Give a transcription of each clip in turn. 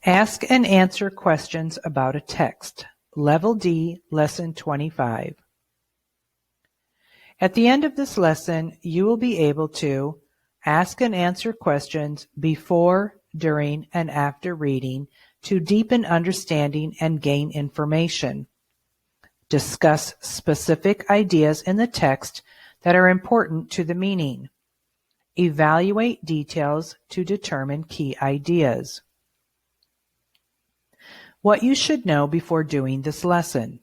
Ask and answer questions about a text. Level D, Lesson 25. At the end of this lesson, you will be able to ask and answer questions before, during, and after reading to deepen understanding and gain information. Discuss specific ideas in the text that are important to the meaning. Evaluate details to determine key ideas. What you should know before doing this lesson.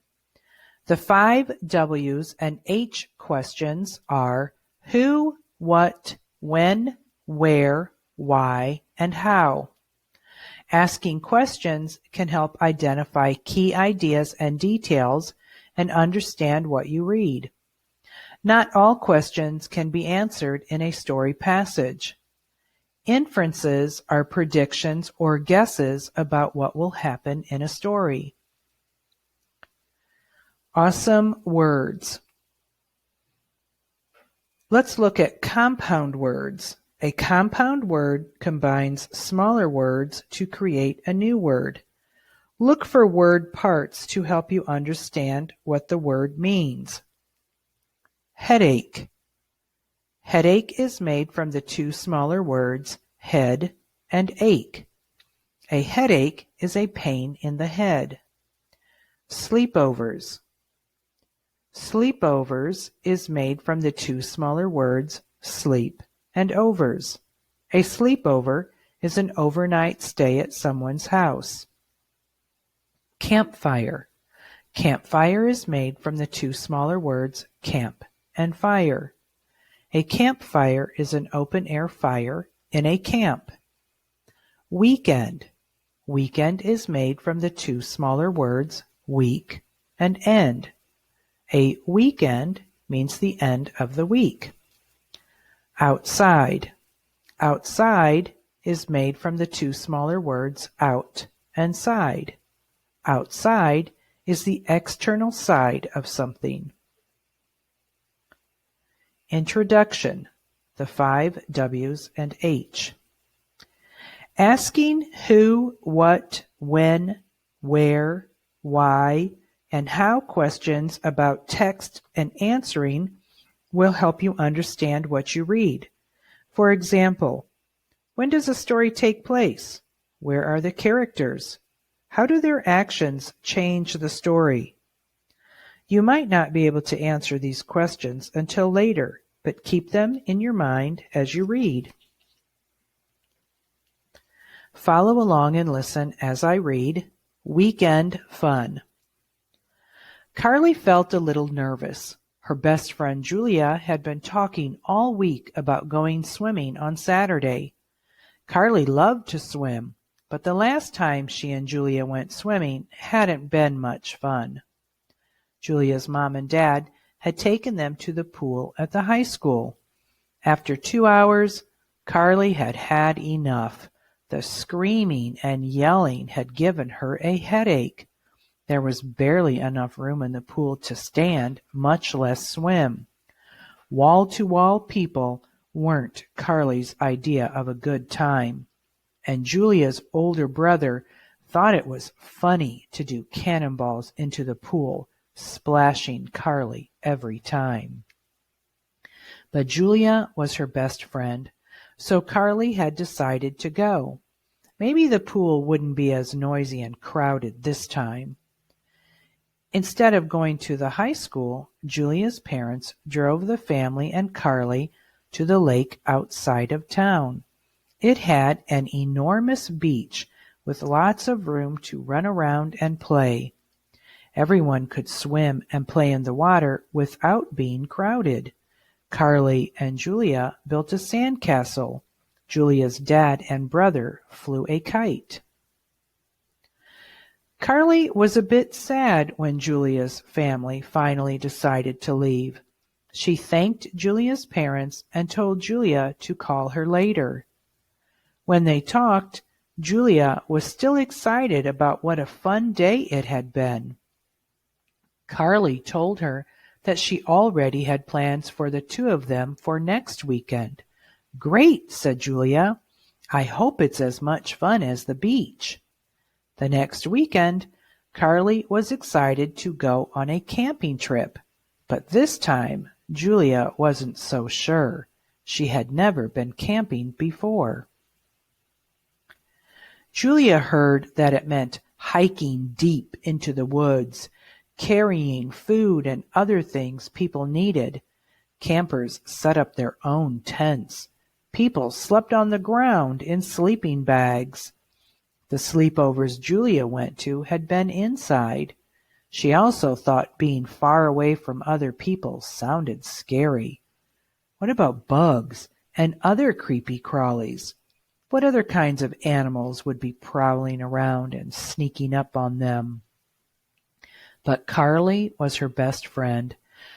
The 5 W's and H questions are who, what, when, where, why, and how. Asking questions can help identify key ideas and details and understand what you read. Not all questions can be answered in a story passage. Inferences are predictions or guesses about what will happen in a story. Awesome words. Let's look at compound words. A compound word combines smaller words to create a new word. Look for word parts to help you understand what the word means. Headache. Headache is made from the two smaller words head and ache. A headache is a pain in the head. Sleepovers. Sleepovers is made from the two smaller words sleep and overs. A sleepover is an overnight stay at someone's house. Campfire. Campfire is made from the two smaller words camp and fire. A campfire is an open-air fire in a camp. Weekend. Weekend is made from the two smaller words week and end. A weekend means the end of the week. Outside. Outside is made from the two smaller words out and side. Outside is the external side of something. Introduction. The 5 W's and H. Asking who, what, when, where, why, and how questions about text and answering will help you understand what you read. For example, when does a story take place? Where are the characters? How do their actions change the story? You might not be able to answer these questions until later, but keep them in your mind as you read. Follow along and listen as I read. Weekend Fun. Carly felt a little nervous. Her best friend Julia had been talking all week about going swimming on Saturday. Carly loved to swim, but the last time she and Julia went swimming hadn't been much fun. Julia's mom and dad had taken them to the pool at the high school. After 2 hours, Carly had had enough. The screaming and yelling had given her a headache. There was barely enough room in the pool to stand, much less swim. Wall-to-wall people weren't Carly's idea of a good time, and Julia's older brother thought it was funny to do cannonballs into the pool, splashing Carly every time. But Julia was her best friend, so Carly had decided to go. Maybe the pool wouldn't be as noisy and crowded this time. Instead of going to the high school, Julia's parents drove the family and Carly to the lake outside of town. It had an enormous beach with lots of room to run around and play. Everyone could swim and play in the water without being crowded. Carly and Julia built a sandcastle. Julia's dad and brother flew a kite. Carly was a bit sad when Julia's family finally decided to leave. She thanked Julia's parents and told Julia to call her later. When they talked, Julia was still excited about what a fun day it had been. Carly told her that she already had plans for the two of them for next weekend. "Great," said Julia. "I hope it's as much fun as the beach." The next weekend, Carly was excited to go on a camping trip, but this time Julia wasn't so sure. She had never been camping before. Julia heard that it meant hiking deep into the woods, carrying food and other things people needed. Campers set up their own tents. People slept on the ground in sleeping bags. The sleepovers Julia went to had been inside. She also thought being far away from other people sounded scary. What about bugs and other creepy crawlies? What other kinds of animals would be prowling around and sneaking up on them? But Carly was her best friend.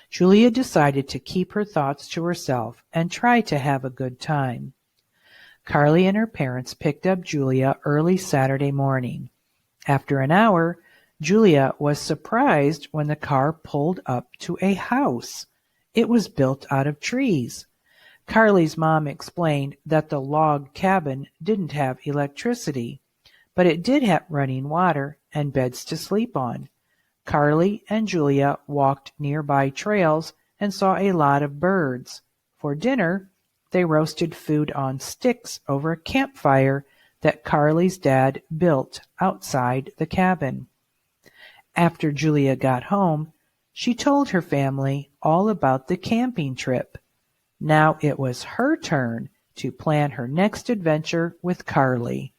Julia decided to keep her thoughts to herself and try to have a good time. Carly and her parents picked up Julia early Saturday morning. After an hour, Julia was surprised when the car pulled up to a house. It was built out of trees. Carly's mom explained that the log cabin didn't have electricity, but it did have running water and beds to sleep on. Carly and Julia walked nearby trails and saw a lot of birds. For dinner, they roasted food on sticks over a campfire that Carly's dad built outside the cabin. After Julia got home, she told her family all about the camping trip. Now it was her turn to plan her next adventure with Carly.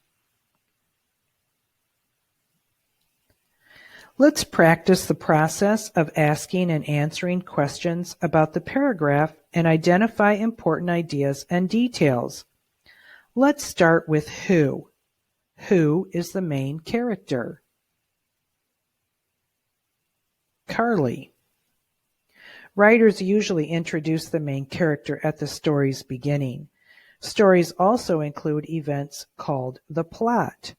Let's practice the process of asking and answering questions about the paragraph and identify important ideas and details. Let's start with who. Who is the main character? Carly. Writers usually introduce the main character at the story's beginning. Stories also include events called the plot.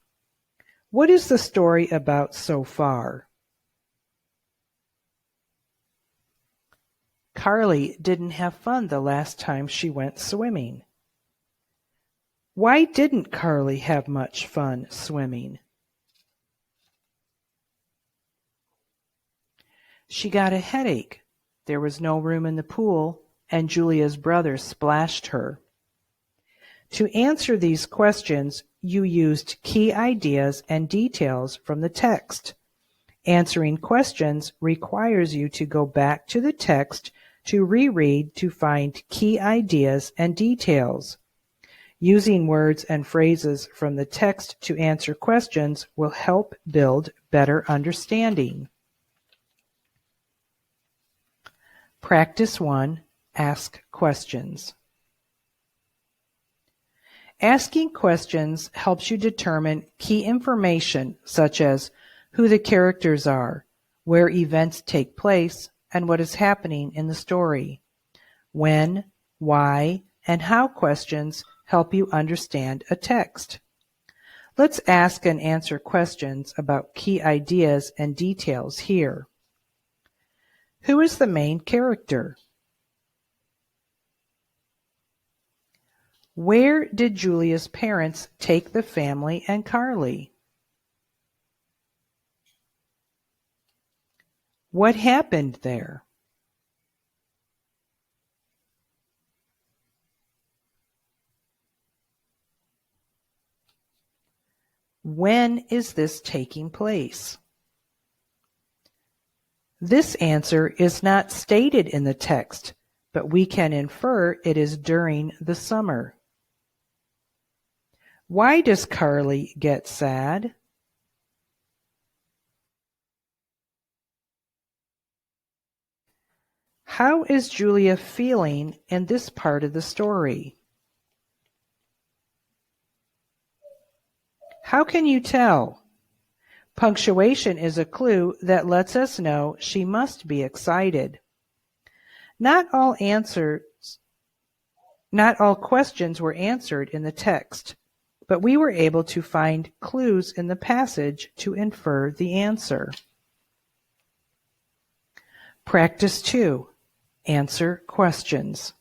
What is the story about so far? Carly didn't have fun the last time she went swimming. Why didn't Carly have much fun swimming? She got a headache. There was no room in the pool, and Julia's brother splashed her. To answer these questions, you used key ideas and details from the text. Answering questions requires you to go back to the text to reread to find key ideas and details. Using words and phrases from the text to answer questions will help build better understanding. Practice 1. Ask questions. Asking questions helps you determine key information such as who the characters are, where events take place, and what is happening in the story. When, why, and how questions help you understand a text. Let's ask and answer questions about key ideas and details here. Who is the main character? Where did Julia's parents take the family and Carly? What happened there? When is this taking place? This answer is not stated in the text, but we can infer it is during the summer. Why does Carly get sad? How is Julia feeling in this part of the story? How can you tell? Punctuation is a clue that lets us know she must be excited. Not all questions were answered in the text, but we were able to find clues in the passage to infer the answer. Practice 2. Answer questions.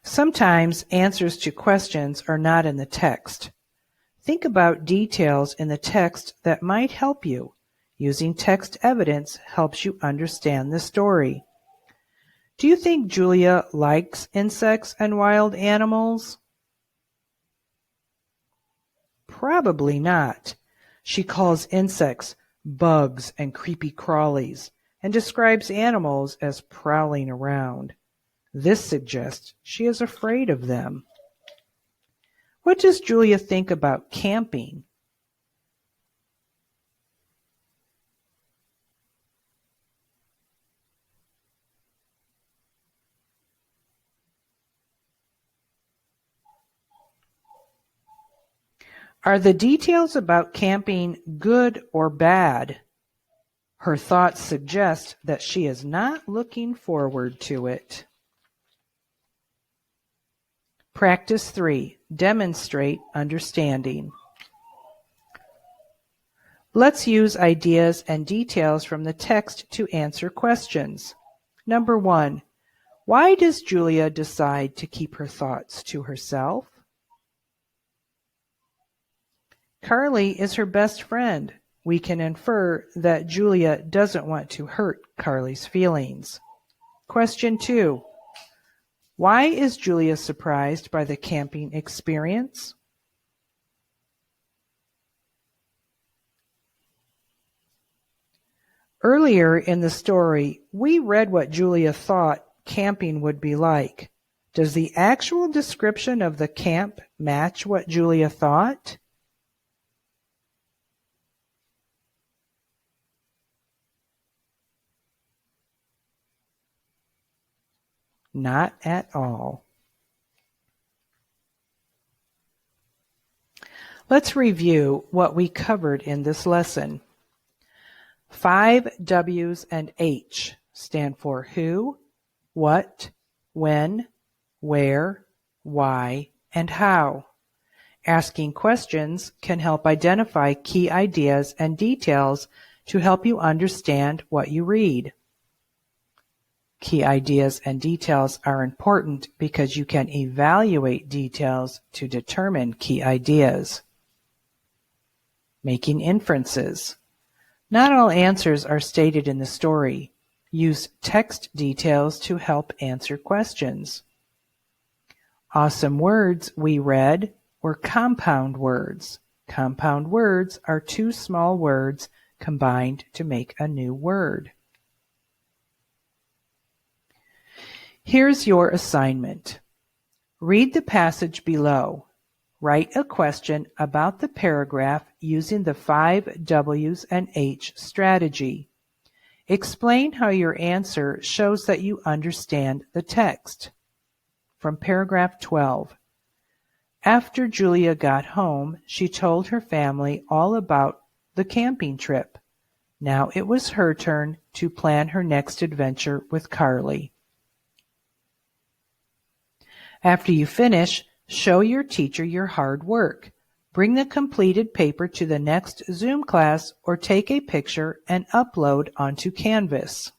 Sometimes answers to questions are not in the text. Think about details in the text that might help you. Using text evidence helps you understand the story. Do you think Julia likes insects and wild animals? Probably not. She calls insects bugs and creepy crawlies and describes animals as prowling around. This suggests she is afraid of them. What does Julia think about camping? Are the details about camping good or bad? Her thoughts suggest that she is not looking forward to it. Practice 3. Demonstrate understanding. Let's use ideas and details from the text to answer questions. Number 1. Why does Julia decide to keep her thoughts to herself? Carly is her best friend. We can infer that Julia doesn't want to hurt Carly's feelings. Question 2. Why is Julia surprised by the camping experience? Earlier in the story, we read what Julia thought camping would be like. Does the actual description of the camp match what Julia thought? Not at all. Let's review what we covered in this lesson. 5 W's and H stand for who, what, when, where, why, and how. Asking questions can help identify key ideas and details to help you understand what you read. Key ideas and details are important because you can evaluate details to determine key ideas. Making inferences. Not all answers are stated in the story. Use text details to help answer questions. Awesome words we read were compound words. Compound words are two small words combined to make a new word. Here's your assignment. Read the passage below. Write a question about the paragraph using the 5 W's and H strategy. Explain how your answer shows that you understand the text. From paragraph 12. After Julia got home, she told her family all about the camping trip. Now it was her turn to plan her next adventure with Carly. After you finish, show your teacher your hard work. Bring the completed paper to the next Zoom class or take a picture and upload onto Canvas.